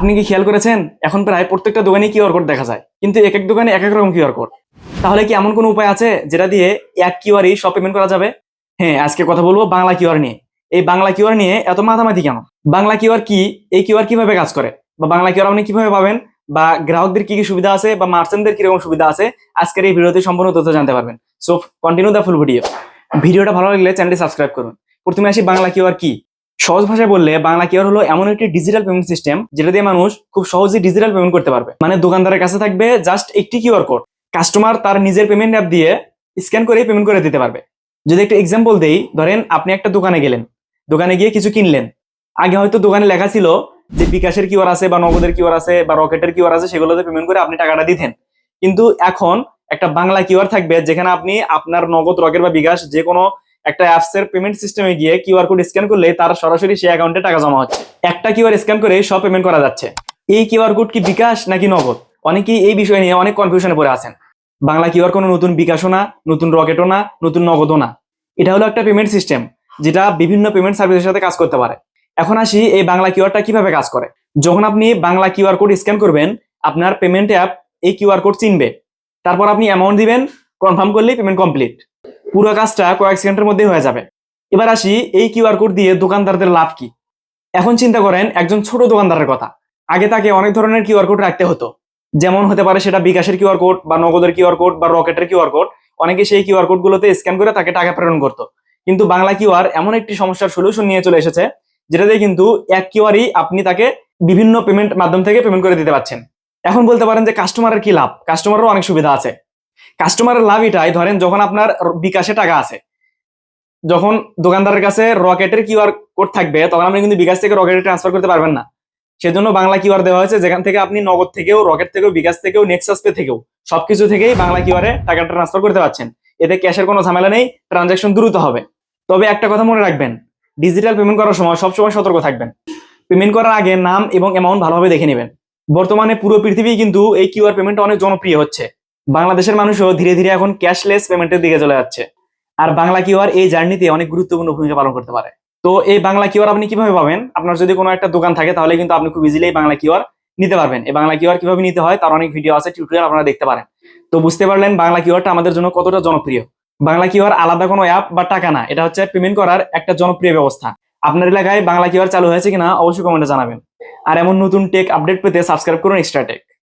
আপনি কি খেয়াল করেছেন এখন প্রায় প্রত্যেকটা দোকানে কিউআর কোড দেখা যায়, কিন্তু এক এক দোকানে এক এক রকম কিউআর কোড। তাহলে কি এমন কোনো উপায় আছে যেটা দিয়ে এক কিউআরই সব পেমেন্ট করা যাবে? হ্যাঁ, আজকে কথা বলবো বাংলা কিউআর নিয়ে। এই বাংলা কিউআর নিয়ে এত মাথামাতি কেন? বাংলা কিউআর কি, এই কিউআর কিভাবে কাজ করে, বা বাংলা কিউআর আপনি কিভাবে পাবেন, বা গ্রাহকদের কি কি সুবিধা আছে, বা মার্চেন্টদের কিরকম সুবিধা আছে, আজকের এই ভিডিওতে সম্পূর্ণ তথ্য জানতে পারবেন। So continue the full video. ভিডিওটা ভালো লাগলে চ্যানেলটি সাবস্ক্রাইব করুন। প্রথমে আসি বাংলা কিউআর কি। সহজ ভাষায় বললে বাংলা কিউআর হলো এমন একটি ডিজিটাল পেমেন্ট সিস্টেম যেটা দিয়ে মানুষ খুব সহজেই ডিজিটাল পেমেন্ট করতে পারবে। মানে দোকানদারের কাছে থাকবে জাস্ট একটি কিউআর কোড, কাস্টমার তার নিজের পেমেন্ট অ্যাপ দিয়ে স্ক্যান করে পেমেন্ট করে দিতে পারবে। যদি একটা এক্সাম্পল দেই, ধরেন আপনি একটা দোকানে গেলেন, দোকানে গিয়ে কিছু কিনলেন। আগে হয়তো দোকানে লেখা ছিল যে বিকাশের কিউআর আছে, বা নগদের কিউআর আছে, বা রকেটের কিউআর আছে, সেগুলোতে পেমেন্ট করে আপনি টাকাটা দিতেন। কিন্তু এখন একটা বাংলা কিউআর থাকবে, যেখানে আপনি আপনার নগদ, রকেট বা বিকাশ যে কোনো একটা অ্যাপস এর পেমেন্ট সিস্টেমে গিয়ে কিউআর কোড স্ক্যান করলে তার সরাসরি সেই অ্যাকাউন্টে টাকা জমা হচ্ছে। একটা কিউআর স্ক্যান করে সব পেমেন্ট করা যাচ্ছে। এই কিউআর কোড কি বিকাশ নাকি নগদ? অনেকেই এই বিষয় নিয়ে অনেক কনফিউশনে পড়ে আছেন। বাংলা কিউআর কোনো নতুন বিকাশও না, নতুন রকেটও না, নতুন নগদও না। এটা হলো একটা পেমেন্ট সিস্টেম যেটা বিভিন্ন পেমেন্ট সার্ভিসের সাথে কাজ করতে পারে। এখন আসি এই বাংলা কিউআরটা কিভাবে কাজ করে। যখন আপনি বাংলা কিউআর কোড স্ক্যান করবেন, আপনার পেমেন্ট অ্যাপ এই কিউআর কোড চিনবে। তারপর আপনি অ্যামাউন্ট দিবেন, কনফার্ম করলেই পেমেন্ট কমপ্লিট। পুরো কাজটা কয়েক সেকেন্ডের মধ্যেই হয়ে যাবে। এবার আসি এই কিউআর কোড দিয়ে দোকানদারদের লাভ কি। এখন চিন্তা করেন একজন ছোট দোকানদারের কথা। আগে তাকে অনেক ধরনের কিউআর কোড রাখতে হতো, যেমন হতে পারে সেটা বিকাশের কিউআর কোড, বা নগদের কিউআর কোড, বা রকেটের কিউআর কোড। অনেকে সেই কিউআর কোড গুলোতে স্ক্যান করে তাকে টাকা প্রেরণ করতো। কিন্তু বাংলা কিউআর এমন একটি সমস্যার সলিউশন নিয়ে চলে এসেছে, যেটা দিয়ে কিন্তু এক কিউআরই আপনি তাকে বিভিন্ন পেমেন্ট মাধ্যম থেকে পেমেন্ট করে দিতে পারছেন। এখন বলতে পারেন যে কাস্টমারের কি লাভ? কাস্টমারেরও অনেক সুবিধা আছে। কাস্টমারের লাভ এটাই, ধরেন যখন আপনার বিকাশে টাকা আছে, যখন দোকানদারের কাছে রকেটের কিউআর কোড থাকবে, তখন আপনি কিন্তু বিকাশ থেকে রকেটে ট্রান্সফার করতে পারবেন না। সেজন্য বাংলা কিউআর দেওয়া হয়েছে, যেখান থেকে আপনি নগদ থেকেও, রকেট থেকেও, বিকাশ থেকেও, নেক্সাস পে থেকেও, সবকিছু থেকেই বাংলা কিউআরে টাকাটা ট্রান্সফার করতে পারছেন। এতে ক্যাশের কোনো ঝামেলা নেই, ট্রানজাকশন দ্রুত হবে। তবে একটা কথা মনে রাখবেন, ডিজিটাল পেমেন্ট করার সময় সবসময় সতর্ক থাকবেন। পেমেন্ট করার আগে নাম এবং অ্যামাউন্ট ভালোভাবে দেখে নেবেন। বর্তমানে পুরো পৃথিবী কিন্তু এই কিউআর পেমেন্ট অনেক জনপ্রিয় হচ্ছে। বাংলাদেশের মানুষও ধীরে ধীরে এখন ক্যাশলেস পেমেন্টের দিকে চলে যাচ্ছে। আর বাংলা কিউআর এই জার্নিতে অনেক গুরুত্বপূর্ণ ভূমিকা পালন করতে পারে। তো এই বাংলা কিউআর আপনি কিভাবে পাবেন? আপনার যদি কোনো একটা দোকান থাকে, তাহলে কিন্তু আপনি খুব ইজিলি এই বাংলা কিউআর নিতে পারবেন। এই বাংলা কিউআর কিভাবে নিতে হয় তার অনেক ভিডিও আছে, টিউটোরিয়াল আপনারা দেখতে পারেন। তো বুঝতে পারলেন বাংলা কিউআরটা আমাদের জন্য কতটা জনপ্রিয়। বাংলা কিউআর আলাদা কোনো অ্যাপ বা টাকা না, এটা হচ্ছে পেমেন্ট করার একটা জনপ্রিয় ব্যবস্থা। আপনার এলাকায় বাংলা কিউআর চালু হয়েছে কিনা অবশ্যই কমেন্টে জানাবেন। আর এমন নতুন টেক আপডেট পেতে সাবস্ক্রাইব করুন এক্সট্রা টেক।